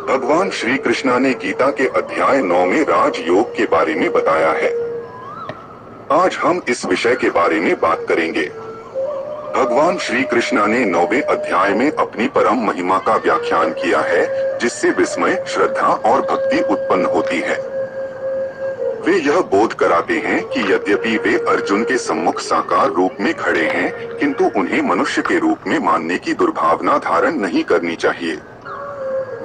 भगवान श्री कृष्णा ने गीता के अध्याय 9 में राजयोग के बारे में बताया है। आज हम इस विषय के बारे में बात करेंगे। भगवान श्री कृष्णा ने 9वें अध्याय में अपनी परम महिमा का व्याख्यान किया है, जिससे विस्मय, श्रद्धा और भक्ति उत्पन्न होती है। वे यह बोध कराते हैं कि यद्यपि वे अर्जुन के सम्मुख साकार रूप में खड़े हैं, किंतु उन्हें मनुष्य के रूप में मानने की दुर्भावना धारण नहीं करनी चाहिए।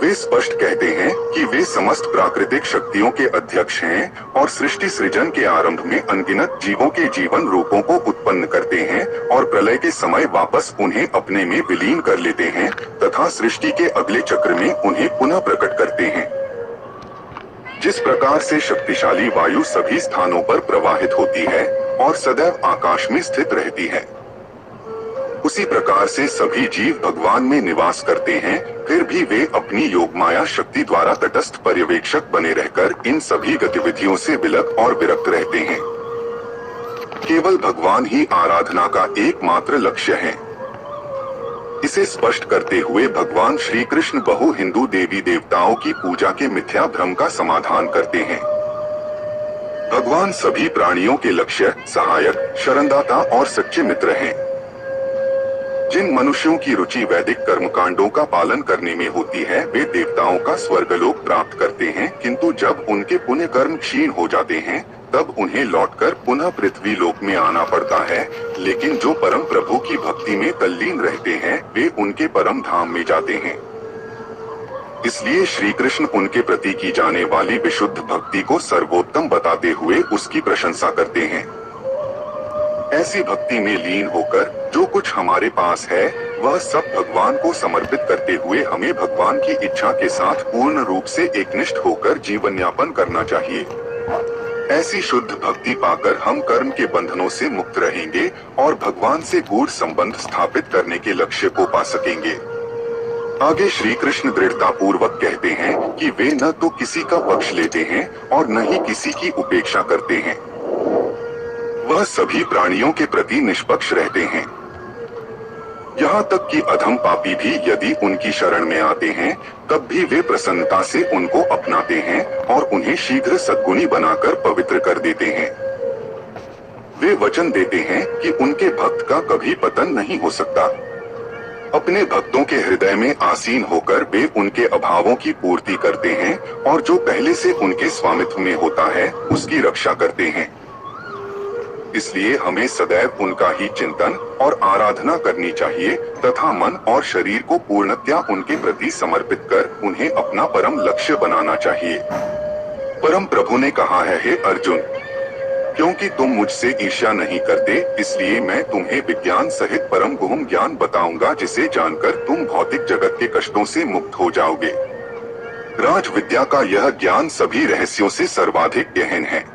वे स्पष्ट कहते हैं कि वे समस्त प्राकृतिक शक्तियों के अध्यक्ष हैं और सृष्टि सृजन के आरंभ में अनगिनत जीवों के जीवन रूपों को उत्पन्न करते हैं और प्रलय के समय वापस उन्हें अपने में विलीन कर लेते हैं तथा सृष्टि के अगले चक्र में उन्हें पुनः प्रकट करते हैं। जिस प्रकार से शक्तिशाली वायु सभी स्थानों पर प्रवाहित होती है और सदैव आकाश में स्थित रहती है, उसी प्रकार से सभी जीव भगवान में निवास करते हैं, फिर भी वे अपनी योगमाया शक्ति द्वारा तटस्थ पर्यवेक्षक बने रहकर इन सभी गतिविधियों से विलग और विरक्त रहते हैं। केवल भगवान ही आराधना का एकमात्र लक्ष्य है। इसे स्पष्ट करते हुए भगवान श्री कृष्ण बहु हिंदू देवी देवताओं की पूजा के मिथ्या भ्रम का समाधान करते हैं। भगवान सभी प्राणियों के लक्ष्य, सहायक, शरणदाता और सच्चे मित्र हैं। जिन मनुष्यों की रुचि वैदिक कर्मकांडों का पालन करने में होती है, वे देवताओं का स्वर्गलोक प्राप्त करते हैं, किंतु जब उनके पुण्य कर्म क्षीण हो जाते हैं, तब उन्हें लौटकर पुनः पृथ्वी लोक में आना पड़ता है। लेकिन जो परम प्रभु की भक्ति में तल्लीन रहते हैं, वे उनके परम धाम में जाते हैं। इसलिए श्री कृष्ण उनके प्रति की जाने वाली विशुद्ध भक्ति को सर्वोत्तम बताते हुए उसकी प्रशंसा करते हैं। ऐसी भक्ति में लीन होकर जो कुछ हमारे पास है, वह सब भगवान को समर्पित करते हुए हमें भगवान की इच्छा के साथ पूर्ण रूप से एकनिष्ठ होकर जीवन यापन करना चाहिए। ऐसी शुद्ध भक्ति पाकर हम कर्म के बंधनों से मुक्त रहेंगे और भगवान से गूढ़ संबंध स्थापित करने के लक्ष्य को पा सकेंगे। आगे श्री कृष्ण दृढ़ता पूर्वक कहते हैं कि वे न तो किसी का पक्ष लेते हैं और न ही किसी की उपेक्षा करते हैं। वह सभी प्राणियों के प्रति निष्पक्ष रहते हैं। यहाँ तक कि अधम पापी भी यदि उनकी शरण में आते हैं, तब भी वे प्रसन्नता से उनको अपनाते हैं और उन्हें शीघ्र सद्गुणी बनाकर पवित्र कर देते हैं। वे वचन देते हैं कि उनके भक्त का कभी पतन नहीं हो सकता। अपने भक्तों के हृदय में आसीन होकर वे उनके अभावों की पूर्ति करते हैं और जो पहले से उनके स्वामित्व में होता है, उसकी रक्षा करते हैं। इसलिए हमें सदैव उनका ही चिंतन और आराधना करनी चाहिए तथा मन और शरीर को पूर्णतया उनके प्रति समर्पित कर उन्हें अपना परम लक्ष्य बनाना चाहिए। परम प्रभु ने कहा है, हे अर्जुन, क्योंकि तुम मुझसे ईर्ष्या नहीं करते, इसलिए मैं तुम्हें विज्ञान सहित परम गुह्य ज्ञान बताऊंगा, जिसे जानकर तुम भौतिक जगत के कष्टों से मुक्त हो जाओगे। राज विद्या का यह ज्ञान सभी रहस्यों से सर्वाधिक गहन है।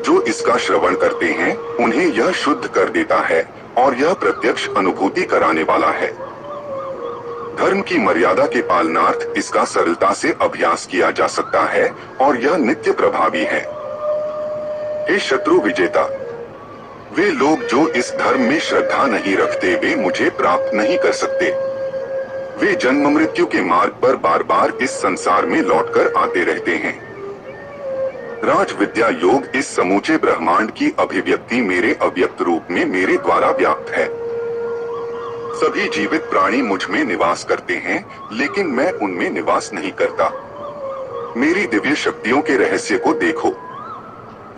जो इसका श्रवण करते हैं, उन्हें यह शुद्ध कर देता है और यह प्रत्यक्ष अनुभूति कराने वाला है। धर्म की मर्यादा के पालनार्थ इसका सरलता से अभ्यास किया जा सकता है और यह नित्य प्रभावी है। हे शत्रु विजेता, वे लोग जो इस धर्म में श्रद्धा नहीं रखते, वे मुझे प्राप्त नहीं कर सकते। वे जन्म मृत्यु के मार्ग पर बार बार इस संसार में लौटकर आते रहते हैं। राज विद्या योग इस समूचे ब्रह्मांड की अभिव्यक्ति मेरे अव्यक्त रूप में मेरे द्वारा व्याप्त है। सभी जीवित प्राणी मुझ में निवास करते हैं, लेकिन मैं उनमें निवास नहीं करता। मेरी दिव्य शक्तियों के रहस्य को देखो।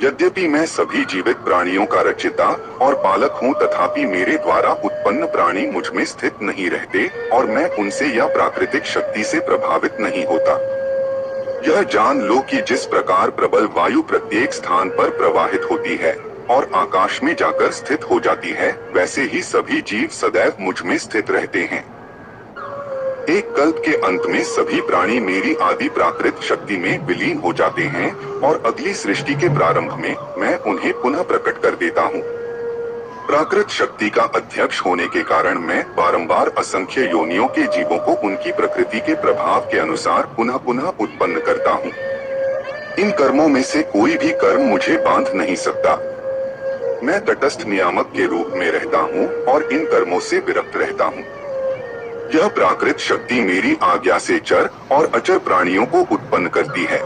यद्यपि मैं सभी जीवित प्राणियों का रचयिता और पालक हूँ, तथापि मेरे द्वारा उत्पन्न प्राणी मुझ में स्थित नहीं रहते और मैं उनसे या प्राकृतिक शक्ति से प्रभावित नहीं होता। यह जान लो कि जिस प्रकार प्रबल वायु प्रत्येक स्थान पर प्रवाहित होती है और आकाश में जाकर स्थित हो जाती है, वैसे ही सभी जीव सदैव मुझ में स्थित रहते हैं। एक कल्प के अंत में सभी प्राणी मेरी आदि प्राकृत शक्ति में विलीन हो जाते हैं और अगली सृष्टि के प्रारंभ में मैं उन्हें पुनः प्रकट कर देता हूँ। प्राकृत शक्ति का अध्यक्ष होने के कारण मैं बारंबार असंख्य योनियों के जीवों को उनकी प्रकृति के प्रभाव के अनुसार पुनः पुनः उत्पन्न करता हूँ। इन कर्मों में से कोई भी कर्म मुझे बांध नहीं सकता। मैं तटस्थ नियामक के रूप में रहता हूँ और इन कर्मों से विरक्त रहता हूँ। यह प्राकृत शक्ति मेरी आज्ञा से चर और अचर प्राणियों को उत्पन्न करती है।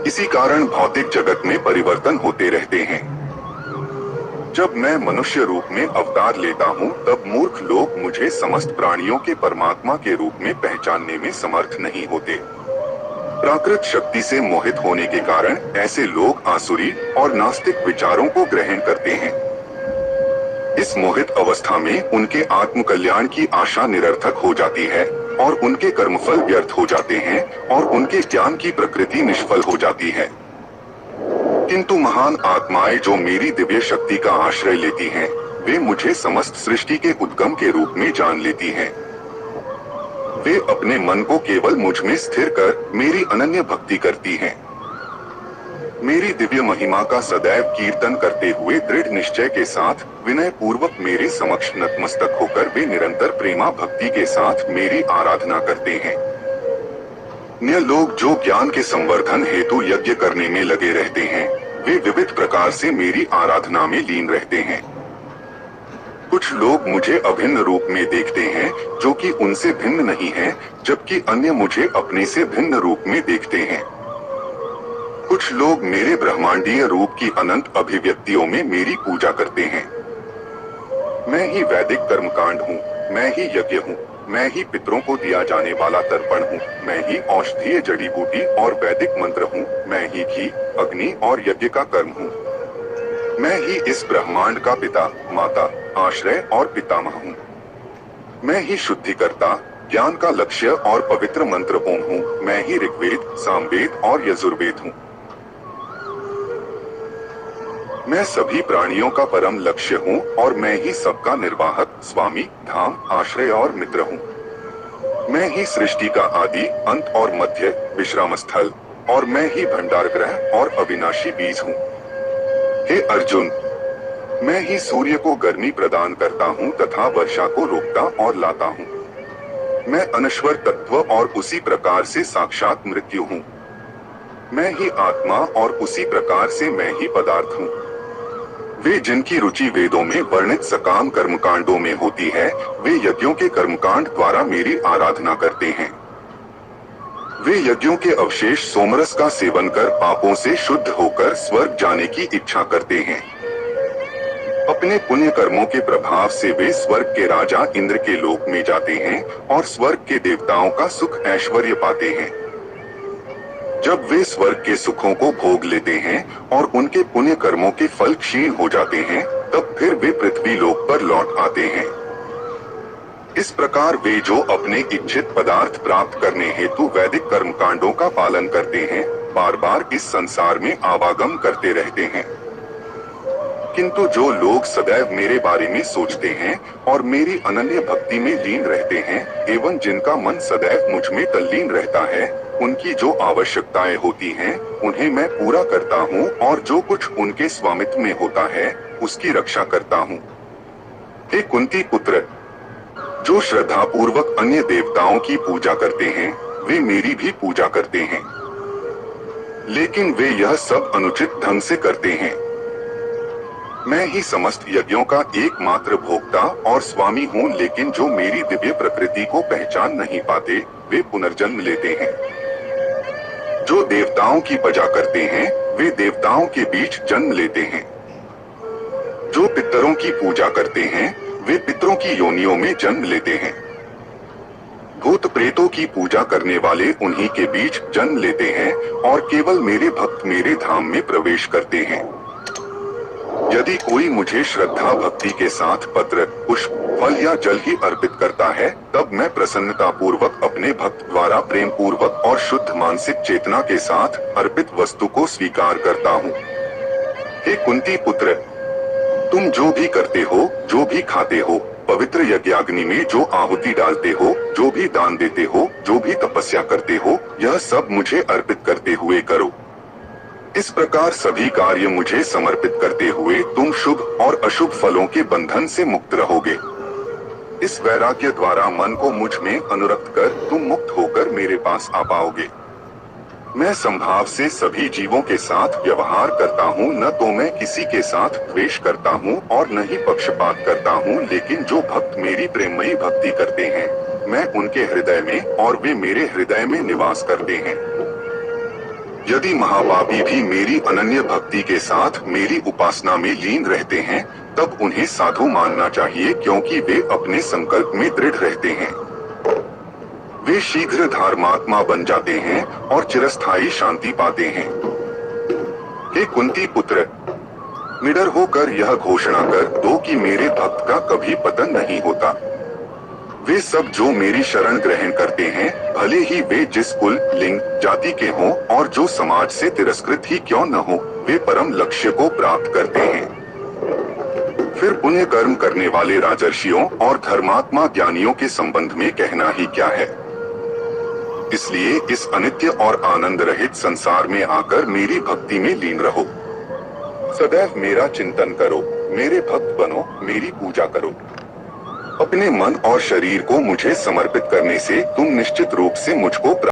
इसी कारण भौतिक जगत में परिवर्तन होते रहते हैं। जब मैं मनुष्य रूप में अवतार लेता हूँ, तब मूर्ख लोग मुझे समस्त प्राणियों के परमात्मा के रूप में पहचानने में समर्थ नहीं होते। प्राकृत शक्ति से मोहित होने के कारण ऐसे लोग आसुरी और नास्तिक विचारों को ग्रहण करते हैं। इस मोहित अवस्था में उनके आत्मकल्याण की आशा निरर्थक हो जाती है और उनके कर्मफल व्यर्थ हो जाते हैं और उनके ज्ञान की प्रकृति निष्फल हो जाती है। किंतु महान आत्माएं जो मेरी दिव्य शक्ति का आश्रय लेती हैं, वे मुझे समस्त सृष्टि के उद्गम के रूप में जान लेती हैं। वे अपने मन को केवल मुझ में स्थिर कर मेरी अनन्य भक्ति करती हैं। मेरी दिव्य महिमा का सदैव कीर्तन करते हुए दृढ़ निश्चय के साथ विनय पूर्वक मेरे समक्ष नतमस्तक होकर वे निरंतर प्रेमा भक्ति के साथ मेरी आराधना करते हैं। अन्य लोग जो ज्ञान के संवर्धन हेतु यज्ञ करने में लगे रहते हैं, वे विविध प्रकार से मेरी आराधना में लीन रहते हैं। कुछ लोग मुझे अभिन्न रूप में देखते हैं, जो कि उनसे भिन्न नहीं है, जबकि अन्य मुझे अपने से भिन्न रूप में देखते हैं। कुछ लोग मेरे ब्रह्मांडीय रूप की अनंत अभिव्यक्तियों में मेरी पूजा करते हैं। मैं ही वैदिक कर्मकांड हूँ, मैं ही यज्ञ हूँ, मैं ही पितरों को दिया जाने वाला तर्पण हूँ, मैं ही औषधीय जड़ी बूटी और वैदिक मंत्र हूँ, मैं ही घी, अग्नि और यज्ञ का कर्म हूँ। मैं ही इस ब्रह्मांड का पिता, माता, आश्रय और पितामह हूँ। मैं ही शुद्धिकर्ता, ज्ञान का लक्ष्य और पवित्र मंत्र ओम हूँ। मैं ही ऋग्वेद, सामवेद और यजुर्वेद हूँ। मैं सभी प्राणियों का परम लक्ष्य हूँ और मैं ही सबका निर्वाहक, स्वामी, धाम, आश्रय और मित्र हूँ। मैं ही सृष्टि का आदि, अंत और मध्य, विश्राम स्थल और मैं ही भंडार ग्रह और अविनाशी बीज हूँ। हे अर्जुन, मैं ही सूर्य को गर्मी प्रदान करता हूँ तथा वर्षा को रोकता और लाता हूँ। मैं अनश्वर तत्व और उसी प्रकार से साक्षात मृत्यु हूँ। मैं ही आत्मा और उसी प्रकार से मैं ही पदार्थ हूँ। वे जिनकी रुचि वेदों में वर्णित सकाम कर्मकांडों में होती है, वे यज्ञों के कर्मकांड द्वारा मेरी आराधना करते हैं। वे यज्ञों के अवशेष सोमरस का सेवन कर पापों से शुद्ध होकर स्वर्ग जाने की इच्छा करते हैं। अपने पुण्य कर्मों के प्रभाव से वे स्वर्ग के राजा इंद्र के लोक में जाते हैं और स्वर्ग के देवताओं का सुख ऐश्वर्य पाते हैं। जब वे स्वर्ग के सुखों को भोग लेते हैं और उनके पुण्य कर्मों के फल क्षीण हो जाते हैं, तब फिर वे पृथ्वी लोक पर लौट आते हैं। इस प्रकार वे जो अपने इच्छित पदार्थ प्राप्त करने हेतु वैदिक कर्मकांडों का पालन करते हैं, बार बार इस संसार में आवागम करते रहते हैं। किंतु जो लोग सदैव मेरे बारे में सोचते हैं और मेरी अनन्य भक्ति में लीन रहते हैं एवं जिनका मन सदैव मुझ में तल्लीन रहता है, उनकी जो आवश्यकताएं होती हैं, उन्हें मैं पूरा करता हूँ और जो कुछ उनके स्वामित्व में होता है, उसकी रक्षा करता हूँ। हे कुंती पुत्र, जो श्रद्धा पूर्वक अन्य देवताओं की पूजा करते हैं, वे मेरी भी पूजा करते हैं, लेकिन वे यह सब अनुचित ढंग से करते हैं। मैं ही समस्त यज्ञों का एकमात्र भोक्ता और स्वामी हूँ, लेकिन जो मेरी दिव्य प्रकृति को पहचान नहीं पाते, वे पुनर्जन्म लेते हैं। जो देवताओं की पूजा करते हैं, वे देवताओं के बीच जन्म लेते हैं। जो पितरों की पूजा करते हैं, वे पितरों की योनियों में जन्म लेते हैं। भूत प्रेतों की पूजा करने वाले उन्हीं के बीच जन्म लेते हैं और केवल मेरे भक्त मेरे धाम में प्रवेश करते हैं। यदि कोई मुझे श्रद्धा भक्ति के साथ पत्र, पुष्प, फल या जल ही अर्पित करता है, तब मैं प्रसन्नता पूर्वक अपने भक्त द्वारा प्रेम पूर्वक और शुद्ध मानसिक चेतना के साथ अर्पित वस्तु को स्वीकार करता हूँ। हे कुंती पुत्र, तुम जो भी करते हो, जो भी खाते हो, पवित्र यज्ञाग्नि में जो आहुति डालते हो, जो भी दान देते हो, जो भी तपस्या करते हो, यह सब मुझे अर्पित करते हुए करो। इस प्रकार सभी कार्य मुझे समर्पित करते हुए तुम शुभ और अशुभ फलों के बंधन से मुक्त रहोगे। इस वैराग्य द्वारा मन को मुझ में अनुरक्त कर तुम मुक्त होकर मेरे पास आ पाओगे। मैं संभाव से सभी जीवों के साथ व्यवहार करता हूँ, न तो मैं किसी के साथ द्वेष करता हूँ और न ही पक्षपात करता हूँ, लेकिन जो भक्त मेरी प्रेममयी भक्ति करते हैं, मैं उनके हृदय में और वे मेरे हृदय में निवास करते हैं। यदि महापापी भी मेरी अनन्य भक्ति के साथ मेरी उपासना में लीन रहते हैं, तब उन्हें साधु मानना चाहिए, क्योंकि वे अपने संकल्प में दृढ़ रहते हैं। वे शीघ्र धर्मात्मा बन जाते हैं और चिरस्थायी शांति पाते हैं। हे कुंती पुत्र, निडर होकर यह घोषणा कर दो कि मेरे भक्त का कभी पतन नहीं होता। वे सब जो मेरी शरण ग्रहण करते हैं, भले ही वे जिस कुल, लिंग, जाति के हों और जो समाज से तिरस्कृत ही क्यों न हो, वे परम लक्ष्य को प्राप्त करते हैं। फिर पुण्य कर्म करने वाले राजर्षियों और धर्मात्मा ज्ञानियों के संबंध में कहना ही क्या है। इसलिए इस अनित्य और आनंद रहित संसार में आकर मेरी भक्ति में लीन रहो। सदैव मेरा चिंतन करो, मेरे भक्त बनो, मेरी पूजा करो। अपने मन और शरीर को मुझे समर्पित करने से तुम निश्चित रूप से मुझको